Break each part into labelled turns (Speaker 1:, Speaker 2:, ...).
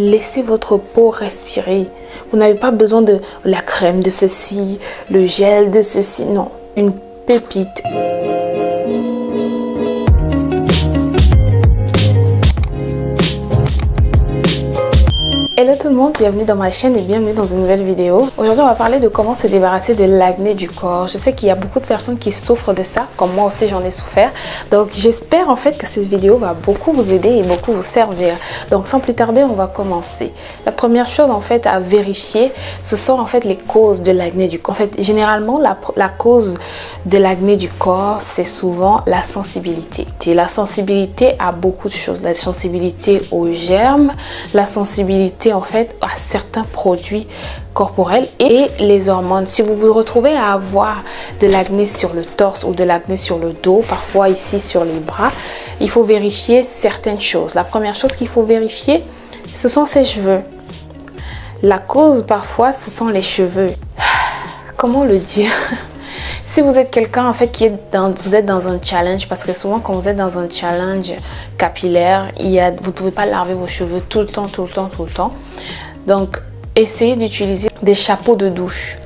Speaker 1: Laissez votre peau respirer. Vous n'avez pas besoin de la crème de ceci, le gel de ceci. Non, une pépite. Hello tout le monde, bienvenue dans ma chaîne et bienvenue dans une nouvelle vidéo. Aujourd'hui on va parler de comment se débarrasser de l'acné du corps. Je sais qu'il y a beaucoup de personnes qui souffrent de ça, comme moi aussi j'en ai souffert. Donc j'espère en fait que cette vidéo va beaucoup vous aider et beaucoup vous servir. Donc sans plus tarder, on va commencer. La première chose en fait à vérifier, ce sont en fait les causes de l'acné du corps. En fait, généralement la cause de l'acné du corps, c'est souvent la sensibilité. Et la sensibilité à beaucoup de choses. La sensibilité aux germes, la sensibilité en fait à certains produits corporels et les hormones. Si vous vous retrouvez à avoir de l'acné sur le torse ou de l'acné sur le dos, parfois ici sur les bras, il faut vérifier certaines choses. La première chose qu'il faut vérifier, ce sont ses cheveux. La cause parfois, ce sont les cheveux. Comment le dire? Si vous êtes quelqu'un en fait vous êtes dans un challenge, parce que souvent quand vous êtes dans un challenge capillaire, vous ne pouvez pas laver vos cheveux tout le temps. Donc essayez d'utiliser des chapeaux de douche.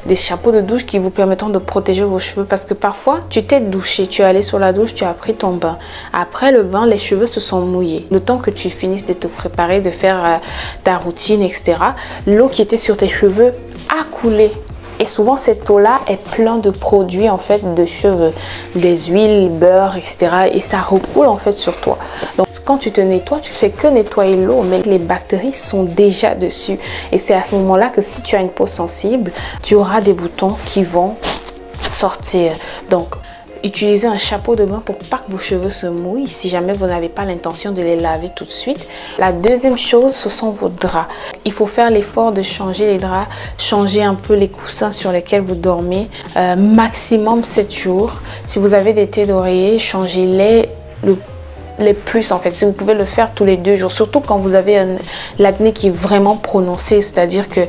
Speaker 1: Des chapeaux de douche qui vous permettront de protéger vos cheveux, parce que parfois tu t'es douché, tu es allé sur la douche, tu as pris ton bain. Après le bain, les cheveux se sont mouillés. Le temps que tu finisses de te préparer, de faire ta routine, etc., l'eau qui était sur tes cheveux a coulé. Et souvent cette eau-là est pleine de produits en fait de cheveux, les huiles, beurre, etc. Et ça recoule en fait sur toi. Donc quand tu te nettoies, tu fais que nettoyer l'eau, mais les bactéries sont déjà dessus. Et c'est à ce moment-là que si tu as une peau sensible, tu auras des boutons qui vont sortir. Donc utilisez un chapeau de bain pour pas que vos cheveux se mouillent si jamais vous n'avez pas l'intention de les laver tout de suite. La deuxième chose, ce sont vos draps. Il faut faire l'effort de changer les draps, changer un peu les coussins sur lesquels vous dormez, maximum 7 jours. Si vous avez des têtes d'oreiller, changez-les les plus en fait. Si vous pouvez le faire tous les 2 jours, surtout quand vous avez l'acné qui est vraiment prononcé, c'est-à-dire que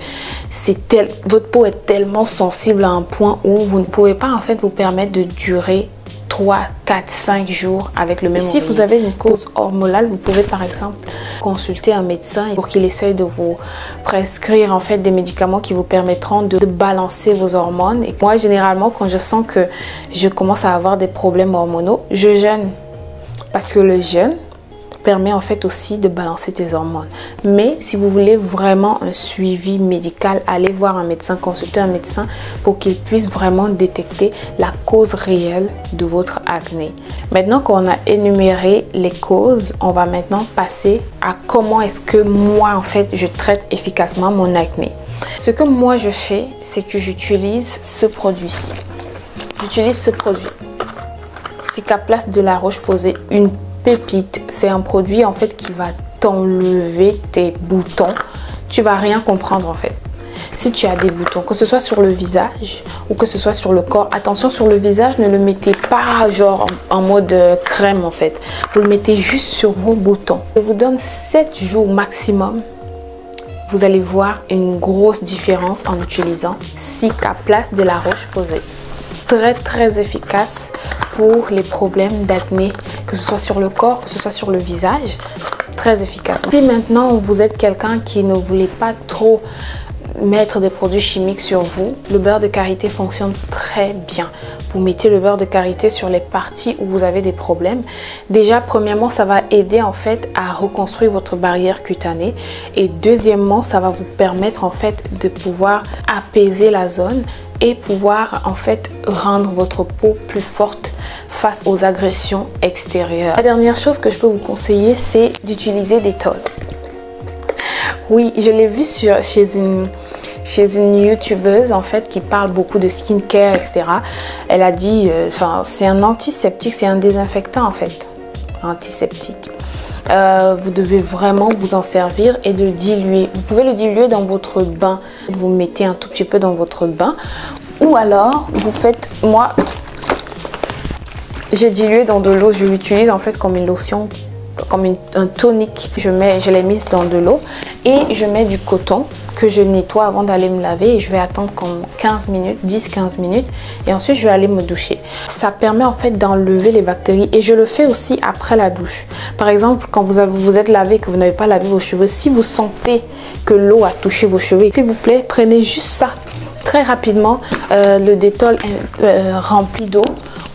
Speaker 1: votre peau est tellement sensible à un point où vous ne pouvez pas en fait vous permettre de durer 3, 4, 5 jours avec le même oreiller. Si vous avez une cause hormonale, vous pouvez par exemple consulter un médecin pour qu'il essaye de vous prescrire en fait des médicaments qui vous permettront de balancer vos hormones. Et moi généralement quand je sens que je commence à avoir des problèmes hormonaux, je jeûne. Parce que le jeûne permet en fait aussi de balancer tes hormones. Mais si vous voulez vraiment un suivi médical, allez voir un médecin, consulter un médecin pour qu'il puisse vraiment détecter la cause réelle de votre acné. Maintenant qu'on a énuméré les causes, on va maintenant passer à comment est-ce que moi en fait je traite efficacement mon acné. Ce que moi je fais, c'est que j'utilise ce produit-ci. J'utilise ce produit. Cicaplast de La Roche-Posay, une pépite. C'est un produit en fait qui va t'enlever tes boutons. Tu vas rien comprendre en fait. Si tu as des boutons, que ce soit sur le visage ou que ce soit sur le corps, attention, sur le visage, ne le mettez pas genre en mode crème en fait. Vous le mettez juste sur vos boutons. Je vous donne 7 jours maximum. Vous allez voir une grosse différence en utilisant Cicaplast de La Roche-Posay. Très efficace pour les problèmes d'acné, que ce soit sur le corps, que ce soit sur le visage, très efficace. Si maintenant vous êtes quelqu'un qui ne voulait pas trop mettre des produits chimiques sur vous, le beurre de karité fonctionne très bien. Vous mettez le beurre de karité sur les parties où vous avez des problèmes. Déjà, premièrement, ça va aider en fait à reconstruire votre barrière cutanée. Et deuxièmement, ça va vous permettre en fait de pouvoir apaiser la zone et pouvoir en fait rendre votre peau plus forte face aux agressions extérieures. La dernière chose que je peux vous conseiller, c'est d'utiliser des tôles. Oui, je l'ai vu chez une youtubeuse en fait qui parle beaucoup de skincare, etc. Elle a dit, c'est un antiseptique, c'est un désinfectant en fait, antiseptique. Vous devez vraiment vous en servir et de le diluer. Vous pouvez le diluer dans votre bain. Vous mettez un tout petit peu dans votre bain. Ou alors, vous faites... Moi, j'ai dilué dans de l'eau. Je l'utilise en fait comme une lotion comme un tonique. Je l'ai mise dans de l'eau et je mets du coton que je nettoie avant d'aller me laver et je vais attendre comme 15 minutes, 10-15 minutes et ensuite je vais aller me doucher. Ça permet en fait d'enlever les bactéries et je le fais aussi après la douche. Par exemple, quand vous êtes lavé et que vous n'avez pas lavé vos cheveux, si vous sentez que l'eau a touché vos cheveux, s'il vous plaît, prenez juste ça. Très rapidement, le Dettol rempli d'eau,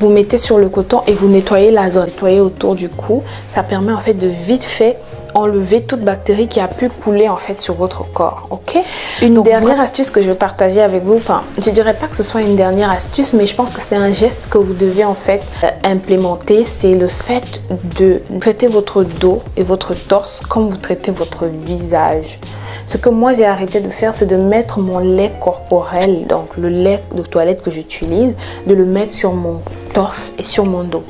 Speaker 1: vous mettez sur le coton et vous nettoyez la zone, nettoyez autour du cou. Ça permet en fait de vite fait enlever toute bactérie qui a pu couler en fait sur votre corps, ok? Une dernière astuce que je vais partager avec vous, enfin je dirais pas que ce soit une dernière astuce, mais je pense que c'est un geste que vous devez en fait implémenter, c'est le fait de traiter votre dos et votre torse comme vous traitez votre visage. Ce que moi j'ai arrêté de faire, c'est de mettre mon lait corporel, donc le lait de toilette que j'utilise, de le mettre sur mon torse et sur mon dos.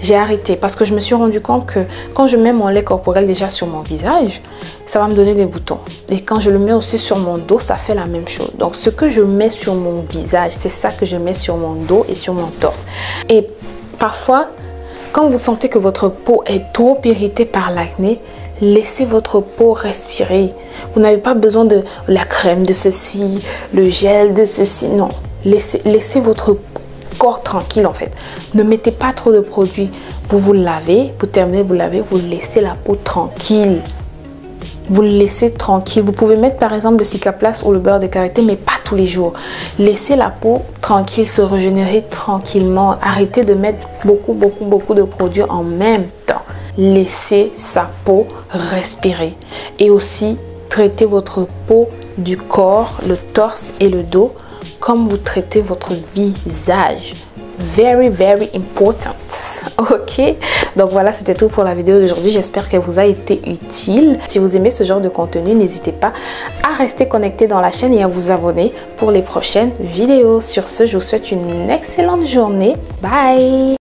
Speaker 1: J'ai arrêté parce que je me suis rendu compte que quand je mets mon lait corporel déjà sur mon visage, ça va me donner des boutons. Et quand je le mets aussi sur mon dos, ça fait la même chose. Donc ce que je mets sur mon visage, c'est ça que je mets sur mon dos et sur mon torse. Et parfois, quand vous sentez que votre peau est trop irritée par l'acné, laissez votre peau respirer. Vous n'avez pas besoin de la crème de ceci, le gel de ceci. Non, laissez votre corps tranquille en fait. Ne mettez pas trop de produits. Vous lavez, vous terminez, vous lavez, vous laissez la peau tranquille. Vous le laissez tranquille. Vous pouvez mettre par exemple le Cicaplast ou le beurre de karité, mais pas tous les jours. Laissez la peau tranquille, se régénérer tranquillement. Arrêtez de mettre beaucoup de produits en même temps. Laissez sa peau respirer. Et aussi, traitez votre peau du corps, le torse et le dos comme vous traitez votre visage. Very important. Ok, donc voilà, c'était tout pour la vidéo d'aujourd'hui. J'espère qu'elle vous a été utile. Si vous aimez ce genre de contenu, n'hésitez pas à rester connecté dans la chaîne et à vous abonner pour les prochaines vidéos. Sur ce, je vous souhaite une excellente journée. Bye.